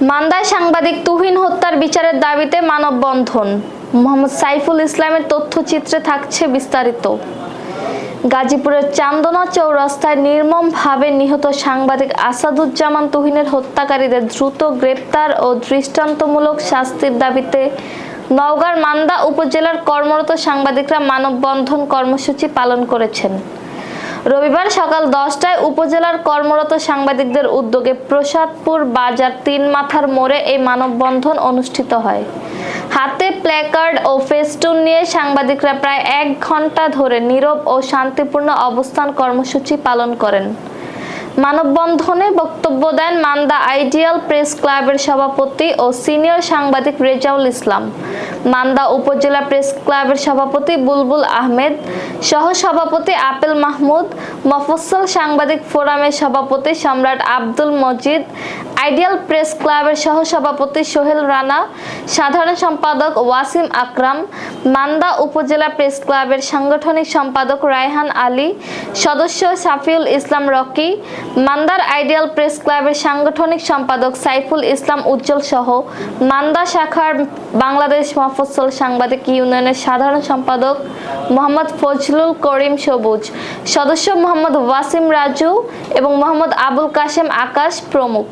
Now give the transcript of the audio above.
মান্দায় সাংবাদিক তুহিন হত্যার বিচারের দাবিতে মানববন্ধন। মোহাম্মদ সাইফুল ইসলামের তথ্যচিত্রে থাকছে বিস্তারিত। গাজীপুরের চান্দনা চৌরাস্তায় নির্মমভাবে নিহত সাংবাদিক আসাদুজ্জামান তুহিনের হত্যাকারীদের দ্রুত গ্রেপ্তার ও দৃষ্টান্তমূলক শাস্তির দাবিতে নওগাঁর মান্দা উপজেলার কর্মরত সাংবাদিকরা মানববন্ধন কর্মসূচি পালন করেছেন। রবিবার সকাল 10টায় উপজেলার কর্মরত সাংবাদিকদের উদ্যোগে প্রসাদপুর বাজার 3 মাথার মোড়ে এই মানববন্ধন অনুষ্ঠিত হয়। হাতে প্ল্যাকার্ড ও ফেস্টুন নিয়ে সাংবাদিকরা প্রায় 1 ঘন্টা ধরে নীরব ও শান্তিপূর্ণ অবস্থান কর্মসূচি পালন করেন। মানববন্ধনে বক্তব্য দেন মান্দা আইডিয়াল প্রেস ক্লাবের সভাপতি ও সিনিয়র সাংবাদিক রেজাউল ইসলাম, মান্দা উপজেলা প্রেস ক্লাবের সভাপতি বুলবুল আহমেদ, সহ সভাপতি আপেল মাহমুদ, মফস্বল সাংবাদিক ফোরামের সভাপতি সম্রাট আব্দুল মজিদ, আইডিয়াল প্রেস ক্লাবের সহ সভাপতি সোহেল রানা, সাধারণ সম্পাদক ওয়াসিম আকরাম, মান্দা উপজেলা প্রেস ক্লাবের সাংগঠনিক সম্পাদক রায়হান আলী, সদস্য সাফিউল ইসলাম রকি, মান্দার আইডিয়াল প্রেস ক্লাবের সাংগঠনিক সম্পাদক সাইফুল ইসলাম উজ্জ্বল সহ মান্দা শাখার বাংলাদেশ মফস্বল সাংবাদিক ইউনিয়নের সাধারণ সম্পাদক মোহাম্মদ ফজলুল করিম সবুজ, সদস্য মোহাম্মদ ওয়াসিম রাজু এবং মোহাম্মদ আবুল কাশেম আকাশ প্রমুখ।